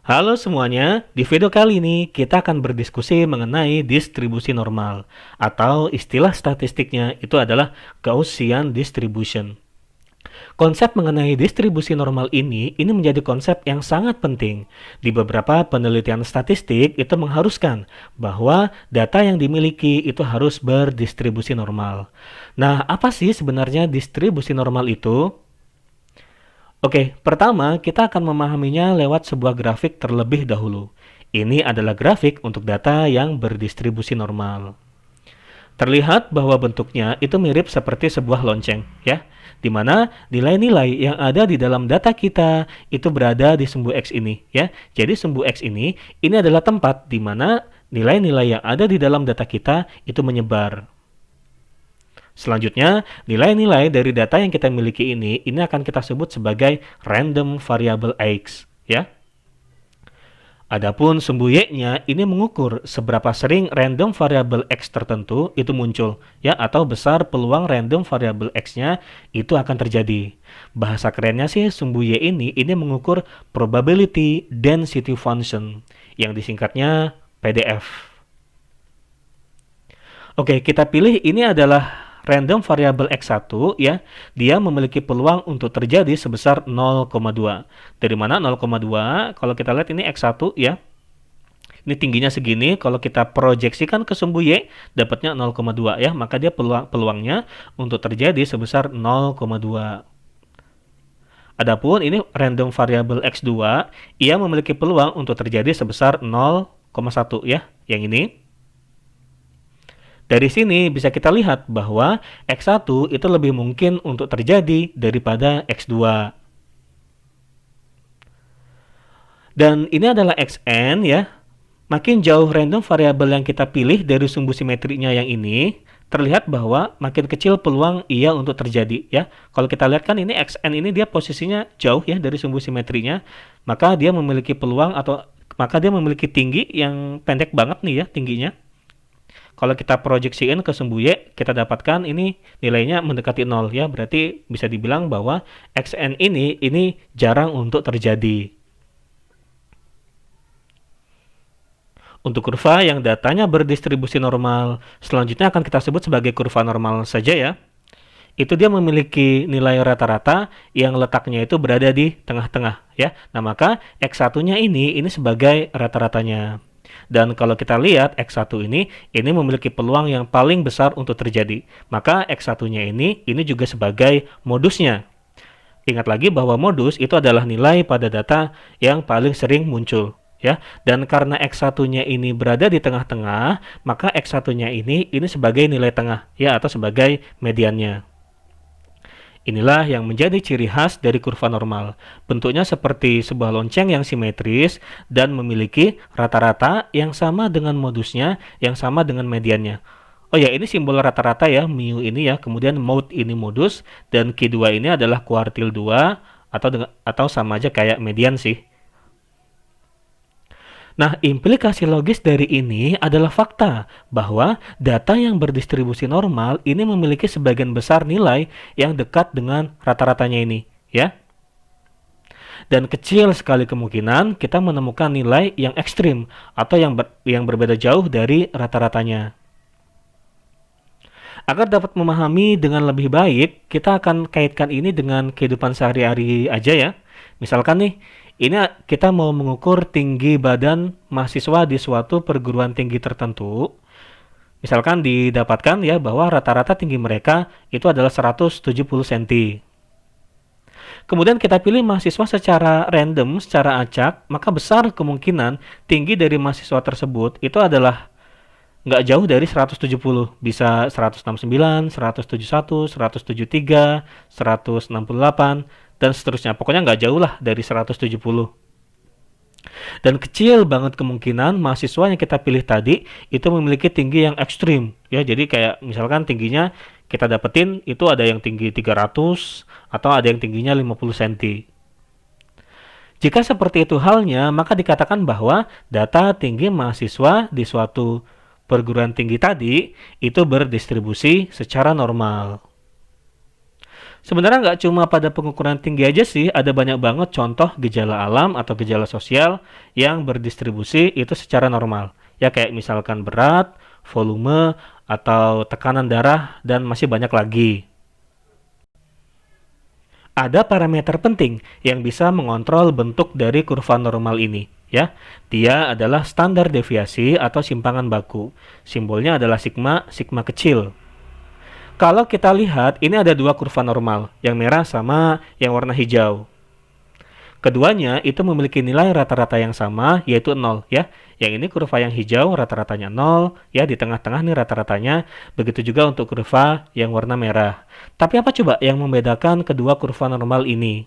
Halo semuanya, di video kali ini kita akan berdiskusi mengenai distribusi normal atau istilah statistiknya itu adalah Gaussian distribution. Konsep mengenai distribusi normal ini menjadi konsep yang sangat penting. Di beberapa penelitian statistik itu mengharuskan bahwa data yang dimiliki itu harus berdistribusi normal. Nah, apa sih sebenarnya distribusi normal itu? Oke, pertama kita akan memahaminya lewat sebuah grafik terlebih dahulu. Ini adalah grafik untuk data yang berdistribusi normal. Terlihat bahwa bentuknya itu mirip seperti sebuah lonceng, ya, di mana nilai-nilai yang ada di dalam data kita itu berada di sumbu X ini, ya. Jadi sumbu X ini adalah tempat di mana nilai-nilai yang ada di dalam data kita itu menyebar. Selanjutnya, nilai-nilai dari data yang kita miliki ini akan kita sebut sebagai random variable X, ya. Adapun sumbu Y-nya ini mengukur seberapa sering random variable X tertentu itu muncul, ya, atau besar peluang random variable X-nya itu akan terjadi. Bahasa kerennya sih sumbu Y ini mengukur probability density function, yang disingkatnya PDF. Oke, kita pilih ini adalah random variable X1, ya. Dia memiliki peluang untuk terjadi sebesar 0,2. Dari mana 0,2? Kalau kita lihat ini X1, ya. Ini tingginya segini, kalau kita proyeksikan ke sumbu Y dapatnya 0,2, ya. Maka dia peluangnya untuk terjadi sebesar 0,2. Adapun ini random variable X2, ia memiliki peluang untuk terjadi sebesar 0,1, ya. Yang ini. Dari sini bisa kita lihat bahwa X1 itu lebih mungkin untuk terjadi daripada X2. Dan ini adalah Xn, ya. Makin jauh random variabel yang kita pilih dari sumbu simetrinya yang ini, terlihat bahwa makin kecil peluang ia untuk terjadi, ya. Kalau kita lihat kan ini Xn ini dia posisinya jauh, ya, dari sumbu simetrinya, maka dia memiliki peluang maka dia memiliki tinggi yang pendek banget nih, ya, tingginya. Kalau kita proyeksiin ke sumbu Y, kita dapatkan ini nilainya mendekati 0, ya. Berarti bisa dibilang bahwa Xn ini jarang untuk terjadi. Untuk kurva yang datanya berdistribusi normal, selanjutnya akan kita sebut sebagai kurva normal saja, ya. Itu dia memiliki nilai rata-rata yang letaknya itu berada di tengah-tengah, ya. Nah, maka X1-nya ini sebagai rata-ratanya. Dan kalau kita lihat X1 ini memiliki peluang yang paling besar untuk terjadi. Maka X1-nya ini juga sebagai modusnya. Ingat lagi bahwa modus itu adalah nilai pada data yang paling sering muncul, ya. Dan karena X1-nya ini berada di tengah-tengah, maka X1-nya ini sebagai nilai tengah, ya, atau sebagai mediannya. Inilah yang menjadi ciri khas dari kurva normal. Bentuknya seperti sebuah lonceng yang simetris dan memiliki rata-rata yang sama dengan modusnya, yang sama dengan mediannya. Oh ya, ini simbol rata-rata, ya, mu ini, ya. Kemudian mode ini modus dan Q2 ini adalah kuartil 2 atau sama aja kayak median sih. Nah, implikasi logis dari ini adalah fakta bahwa data yang berdistribusi normal ini memiliki sebagian besar nilai yang dekat dengan rata-ratanya ini, ya. Dan kecil sekali kemungkinan kita menemukan nilai yang ekstrim atau yang berbeda jauh dari rata-ratanya. Agar dapat memahami dengan lebih baik, kita akan kaitkan ini dengan kehidupan sehari-hari aja, ya. Misalkan nih, ini kita mau mengukur tinggi badan mahasiswa di suatu perguruan tinggi tertentu. Misalkan didapatkan, ya, bahwa rata-rata tinggi mereka itu adalah 170 cm. Kemudian kita pilih mahasiswa secara random, secara acak, maka besar kemungkinan tinggi dari mahasiswa tersebut itu adalah nggak jauh dari 170. Bisa 169, 171, 173, 168, dan seterusnya. Pokoknya nggak jauh lah dari 170. Dan kecil banget kemungkinan mahasiswa yang kita pilih tadi itu memiliki tinggi yang ekstrim, ya. Jadi kayak misalkan tingginya kita dapetin itu ada yang tinggi 300 atau ada yang tingginya 50 cm. Jika seperti itu halnya, maka dikatakan bahwa data tinggi mahasiswa di suatu perguruan tinggi tadi itu berdistribusi secara normal. Sebenarnya nggak cuma pada pengukuran tinggi aja sih, ada banyak banget contoh gejala alam atau gejala sosial yang berdistribusi itu secara normal. Ya kayak misalkan berat, volume, atau tekanan darah, dan masih banyak lagi. Ada parameter penting yang bisa mengontrol bentuk dari kurva normal ini, ya. Dia adalah standar deviasi atau simpangan baku. Simbolnya adalah sigma, sigma kecil. Kalau kita lihat, ini ada dua kurva normal, yang merah sama yang warna hijau. Keduanya itu memiliki nilai rata-rata yang sama, yaitu 0, ya. Yang ini kurva yang hijau rata-ratanya 0, ya, di tengah-tengah nih rata-ratanya. Begitu juga untuk kurva yang warna merah. Tapi apa coba yang membedakan kedua kurva normal ini?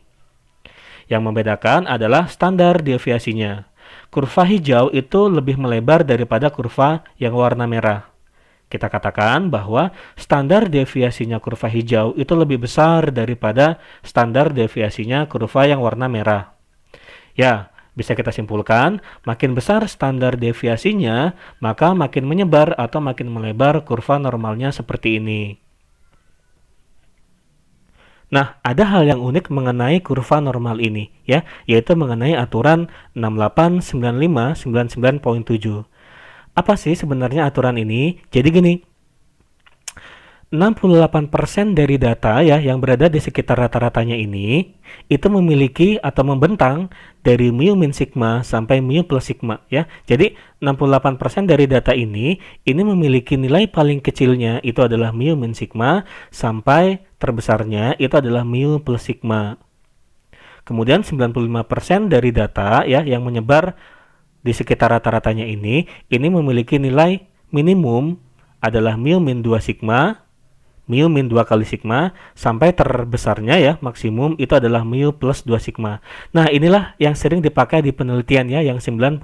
Yang membedakan adalah standar deviasinya. Kurva hijau itu lebih melebar daripada kurva yang warna merah. Kita katakan bahwa standar deviasinya kurva hijau itu lebih besar daripada standar deviasinya kurva yang warna merah. Ya, bisa kita simpulkan, makin besar standar deviasinya, maka makin menyebar atau makin melebar kurva normalnya seperti ini. Nah, ada hal yang unik mengenai kurva normal ini, ya, yaitu mengenai aturan 689599.7. Apa sih sebenarnya aturan ini? Jadi gini, 68% dari data ya yang berada di sekitar rata-ratanya ini itu memiliki atau membentang dari mu min sigma sampai mu plus sigma ya. Jadi 68% dari data ini memiliki nilai paling kecilnya itu adalah mu min sigma sampai terbesarnya itu adalah mu plus sigma. Kemudian 95% dari data ya yang menyebar di sekitar rata-ratanya ini memiliki nilai minimum adalah mu min 2 sigma, mu min 2 kali sigma, sampai terbesarnya ya maksimum itu adalah mu plus 2 sigma. Nah, inilah yang sering dipakai di penelitian ya yang 95%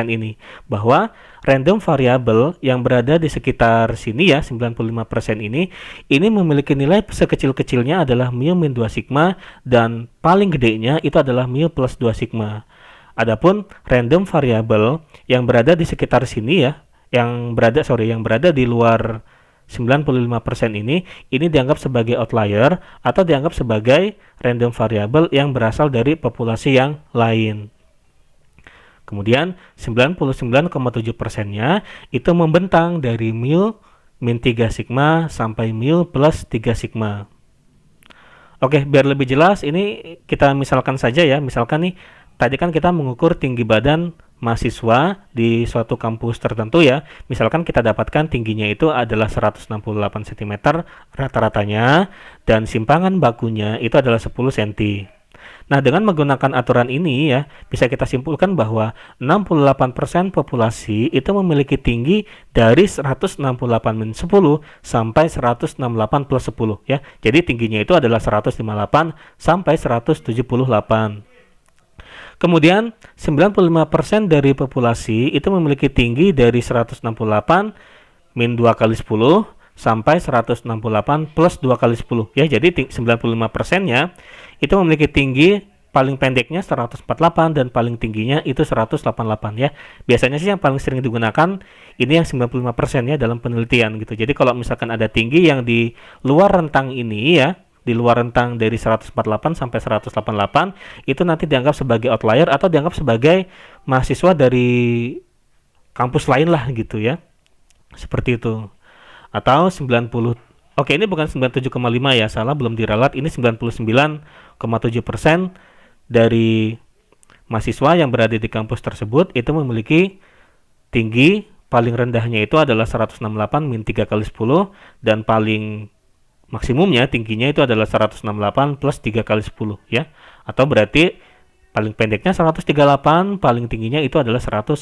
ini, bahwa random variable yang berada di sekitar sini ya 95% ini memiliki nilai sekecil-kecilnya adalah mu min 2 sigma dan paling gedenya itu adalah mu plus 2 sigma. Adapun random variable yang berada di sekitar sini ya, yang berada di luar 95% ini dianggap sebagai outlier atau dianggap sebagai random variable yang berasal dari populasi yang lain. Kemudian 99,7%-nya itu membentang dari mu min 3 sigma sampai mu plus 3 sigma. Oke, biar lebih jelas ini kita misalkan saja ya. Misalkan nih, tadi kan kita mengukur tinggi badan mahasiswa di suatu kampus tertentu ya. Misalkan kita dapatkan tingginya itu adalah 168 cm rata-ratanya dan simpangan bakunya itu adalah 10 cm. Nah, dengan menggunakan aturan ini ya, bisa kita simpulkan bahwa 68% populasi itu memiliki tinggi dari 168 min 10 sampai 168 plus 10 ya. Jadi tingginya itu adalah 158 sampai 178. Kemudian 95% dari populasi itu memiliki tinggi dari 168 min 2 kali 10 sampai 168 plus 2 kali 10 ya. Jadi 95%-nya itu memiliki tinggi paling pendeknya 148 dan paling tingginya itu 188 ya. Biasanya sih yang paling sering digunakan ini yang 95% ya dalam penelitian gitu. Jadi kalau misalkan ada tinggi yang di luar rentang ini ya, di luar rentang dari 148 sampai 188 itu nanti dianggap sebagai outlier atau dianggap sebagai mahasiswa dari kampus lain lah gitu ya. Seperti itu. Atau 90. Oke, ini bukan 97,5 ya, salah, belum diralat. Ini 99,7% dari mahasiswa yang berada di kampus tersebut itu memiliki tinggi paling rendahnya itu adalah 168 min 3 kali 10 dan paling maksimumnya tingginya itu adalah 168 plus 3 kali 10 ya. Atau berarti paling pendeknya 138, paling tingginya itu adalah 198.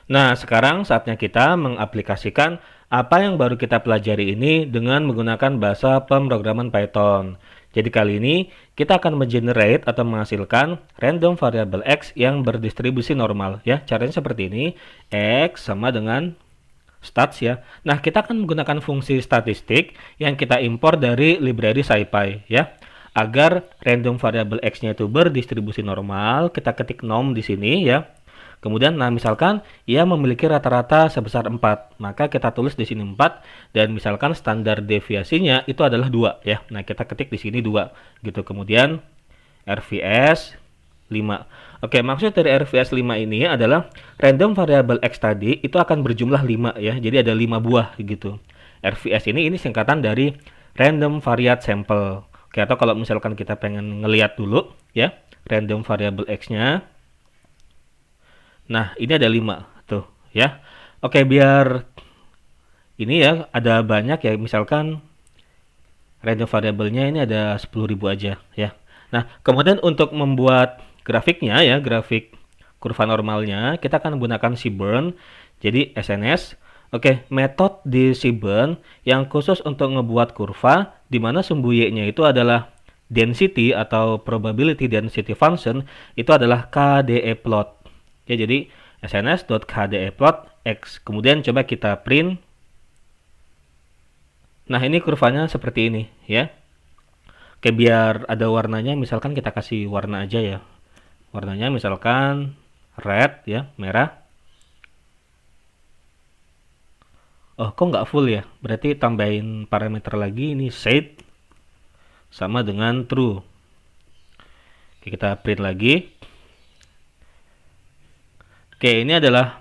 Nah, sekarang saatnya kita mengaplikasikan apa yang baru kita pelajari ini dengan menggunakan bahasa pemrograman Python. Jadi kali ini kita akan mengenerate atau menghasilkan random variable X yang berdistribusi normal ya. Caranya seperti ini, X sama dengan stats ya. Nah, kita akan menggunakan fungsi statistik yang kita impor dari library SciPy ya. Agar random variable X-nya itu berdistribusi normal, kita ketik nom di sini ya. Kemudian, nah misalkan ia memiliki rata-rata sebesar 4, maka kita tulis di sini 4 dan misalkan standar deviasinya itu adalah 2 ya. Nah, kita ketik di sini 2 gitu. Kemudian RVS 5. Oke, maksud dari RVS 5 ini adalah random variable X tadi itu akan berjumlah 5 ya. Jadi ada 5 buah gitu. RVS ini singkatan dari random variate sample. Oke, atau kalau misalkan kita pengen ngeliat dulu ya, random variable X-nya. Nah, ini ada 5 tuh ya. Oke, biar ini ya ada banyak ya, misalkan random variabelnya ini ada 10.000 aja ya. Nah, kemudian untuk membuat grafiknya ya, grafik kurva normalnya, kita akan menggunakan Seaborn. Jadi SNS. Oke, metode di Seaborn yang khusus untuk ngebuat kurva di mana sumbu Y-nya itu adalah density atau probability density function, itu adalah KDE plot. Ya, jadi sns.kde plot X. Kemudian coba kita print. Nah, ini kurvanya seperti ini ya. Oke, biar ada warnanya, misalkan kita kasih warna aja ya. Warnanya misalkan red ya, merah. Oh, kok nggak full ya? Berarti tambahin parameter lagi, ini shade sama dengan true. Oke, kita print lagi. Oke, ini adalah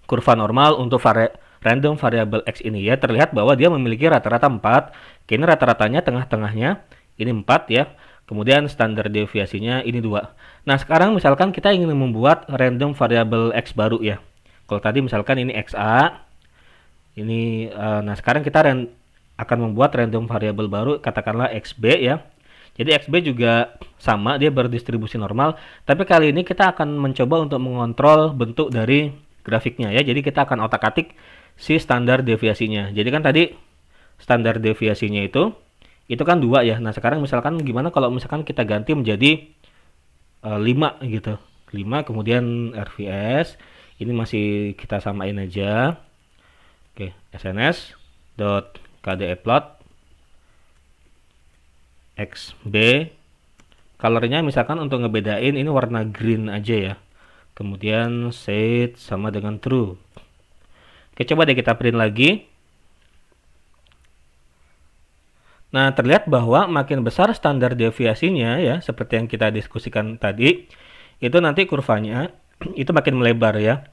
kurva normal untuk random variable X ini ya. Terlihat bahwa dia memiliki rata-rata 4. Oke, ini rata-ratanya tengah-tengahnya. Ini 4 ya. Kemudian standar deviasinya ini 2. Nah, sekarang misalkan kita ingin membuat random variable X baru ya. Kalau tadi misalkan ini XA. Ini nah sekarang kita akan membuat random variable baru, katakanlah XB ya. Jadi XB juga sama, dia berdistribusi normal, tapi kali ini kita akan mencoba untuk mengontrol bentuk dari grafiknya ya. Jadi kita akan otak-atik si standar deviasinya. Jadi kan tadi standar deviasinya itu kan 2 ya. Nah, sekarang misalkan gimana kalau misalkan kita ganti menjadi 5 gitu. 5 kemudian RVS ini masih kita samain aja. Oke, sns.kdeplot xb, colornya misalkan untuk ngebedain ini warna green aja ya. Kemudian shade sama dengan true. Oke, coba deh kita print lagi. Nah, terlihat bahwa makin besar standar deviasinya ya, seperti yang kita diskusikan tadi, itu nanti kurvanya itu makin melebar ya.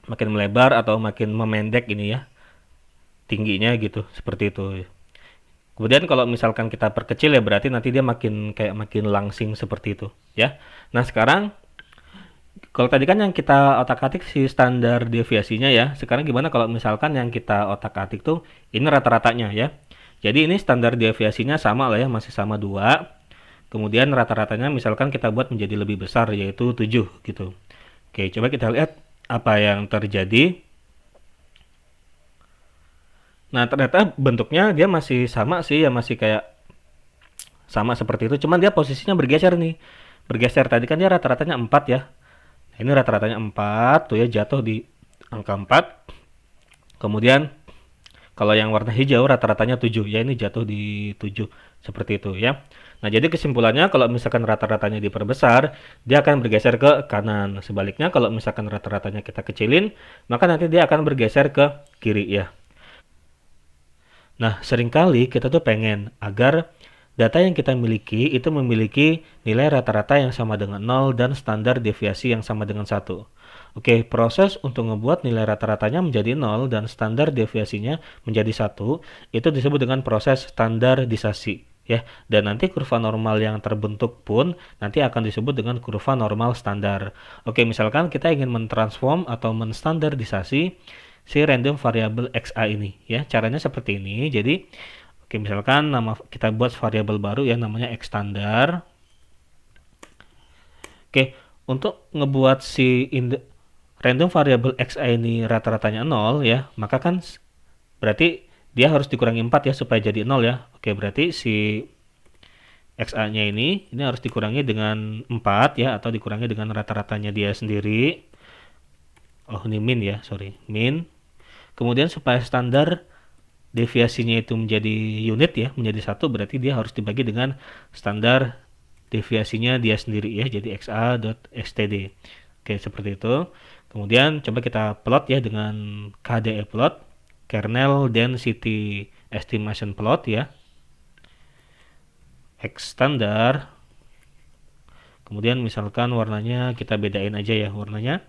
Makin melebar atau makin memendek ini ya. Tingginya gitu, seperti itu. Kemudian kalau misalkan kita perkecil ya berarti nanti dia makin langsing seperti itu ya. Nah, sekarang kalau tadi kan yang kita otak-atik si standar deviasinya ya. Sekarang gimana kalau misalkan yang kita otak-atik tuh ini rata-ratanya ya. Jadi ini standar deviasinya sama lah ya, masih sama 2. Kemudian rata-ratanya misalkan kita buat menjadi lebih besar yaitu 7 gitu. Oke, coba kita lihat apa yang terjadi. Nah, ternyata bentuknya dia masih sama sih ya, masih kayak sama seperti itu, cuman dia posisinya bergeser nih. Bergeser, tadi kan dia rata-ratanya 4 ya. Nah, ini rata-ratanya 4 tuh ya, jatuh di angka 4. Kemudian kalau yang warna hijau rata-ratanya 7 ya, ini jatuh di 7 seperti itu ya. Nah, jadi kesimpulannya kalau misalkan rata-ratanya diperbesar, dia akan bergeser ke kanan. Sebaliknya kalau misalkan rata-ratanya kita kecilin, maka nanti dia akan bergeser ke kiri ya. Nah, seringkali kita tuh pengen agar data yang kita miliki itu memiliki nilai rata-rata yang sama dengan 0 dan standar deviasi yang sama dengan 1. Oke, proses untuk ngebuat nilai rata-ratanya menjadi 0 dan standar deviasinya menjadi 1, itu disebut dengan proses standarisasi. Ya, dan nanti kurva normal yang terbentuk pun nanti akan disebut dengan kurva normal standar. Oke, misalkan kita ingin mentransform atau menstandarisasi si random variable XA ini ya. Caranya seperti ini. Jadi oke, misalkan nama kita buat variabel baru ya, namanya X standar. Oke, untuk ngebuat si random variable XA ini rata-ratanya 0 ya, maka kan berarti dia harus dikurangi 4 ya supaya jadi 0 ya. Oke, berarti si XA-nya ini harus dikurangi dengan 4 ya, atau dikurangi dengan rata-ratanya dia sendiri. Oh, ini min ya, sorry, min. Kemudian supaya standar deviasinya itu menjadi unit ya, menjadi 1, berarti dia harus dibagi dengan standar deviasinya dia sendiri ya, jadi xa.std. Oke, seperti itu. Kemudian coba kita plot ya dengan KDE plot, kernel density estimation plot ya. X standar. Kemudian misalkan warnanya kita bedain aja ya warnanya.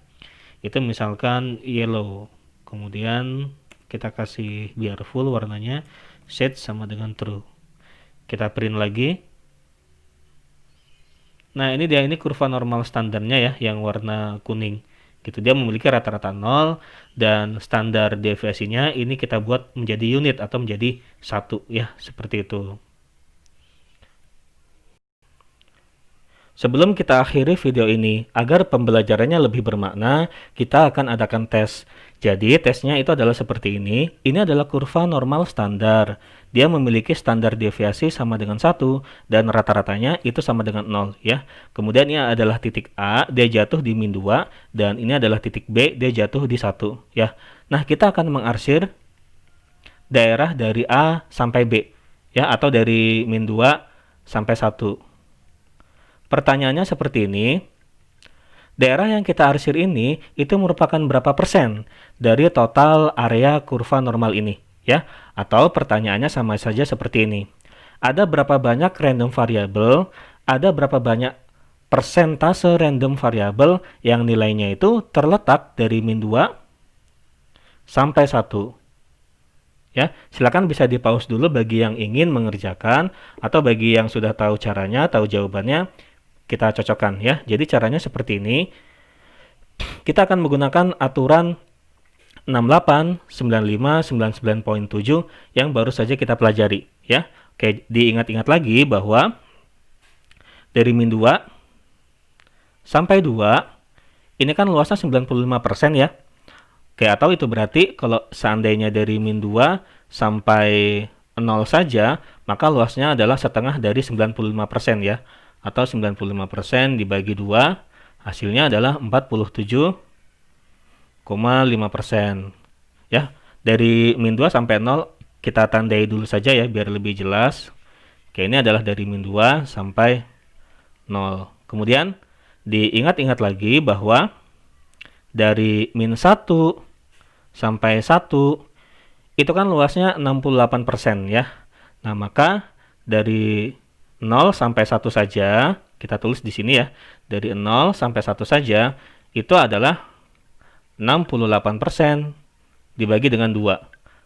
Itu misalkan yellow. Kemudian kita kasih biar full warnanya, shade sama dengan true. Kita print lagi. Nah, ini dia, ini kurva normal standarnya ya yang warna kuning. Gitu, dia memiliki rata-rata 0 dan standar deviasinya ini kita buat menjadi unit atau menjadi 1 ya, seperti itu. Sebelum kita akhiri video ini, agar pembelajarannya lebih bermakna, kita akan adakan tes. Jadi, tesnya itu adalah seperti ini. Ini adalah kurva normal standar. Dia memiliki standar deviasi sama dengan 1, dan rata-ratanya itu sama dengan 0, ya. Kemudian ini adalah titik A, dia jatuh di min 2, dan ini adalah titik B, dia jatuh di 1, ya. Nah, kita akan mengarsir daerah dari A sampai B, ya, atau dari min 2 sampai 1. Pertanyaannya seperti ini, daerah yang kita arsir ini itu merupakan berapa persen dari total area kurva normal ini, ya? Atau pertanyaannya sama saja seperti ini. Ada berapa banyak random variable, ada berapa banyak persentase random variable yang nilainya itu terletak dari min 2 sampai 1. Ya, silakan bisa di pause dulu bagi yang ingin mengerjakan atau bagi yang sudah tahu caranya, tahu jawabannya, kita cocokkan ya. Jadi caranya seperti ini. Kita akan menggunakan aturan 68, 95, 99.7 yang baru saja kita pelajari ya. Oke, diingat-ingat lagi bahwa dari min 2 sampai 2 ini kan luasnya 95% ya. Oke, atau itu berarti kalau seandainya dari min 2 sampai 0 saja, maka luasnya adalah setengah dari 95% ya. Atau 95% dibagi 2, hasilnya adalah 47,5%. Ya, dari min 2 sampai 0 kita tandai dulu saja ya biar lebih jelas. Oke, ini adalah dari min 2 sampai 0. Kemudian diingat-ingat lagi bahwa dari min 1 sampai 1 itu kan luasnya 68% ya. Nah, maka dari 0 sampai 1 saja, kita tulis di sini ya. Dari 0 sampai 1 saja, itu adalah 68% dibagi dengan 2.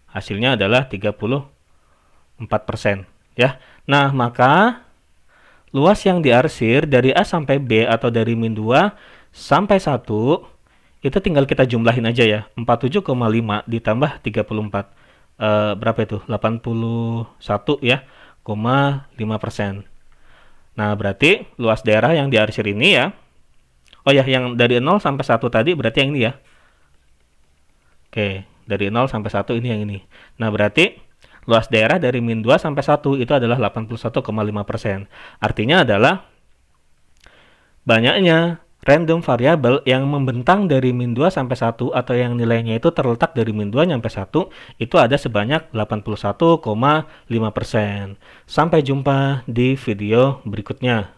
Hasilnya adalah 34%. Ya. Nah, maka luas yang diarsir dari A sampai B atau dari min 2 sampai 1, itu tinggal kita jumlahin aja ya. 47,5 ditambah 34. Berapa itu? 81 ya. 5%. Nah, berarti luas daerah yang diarsir ini ya. Oh ya, yang dari 0 sampai 1 tadi berarti yang ini ya. Oke, dari 0 sampai 1 ini yang ini. Nah, berarti luas daerah dari min 2 sampai 1 itu adalah 81,5%. Artinya adalah banyaknya random variabel yang membentang dari min 2 sampai 1 atau yang nilainya itu terletak dari min 2 sampai 1 itu ada sebanyak 81,5%. Sampai jumpa di video berikutnya.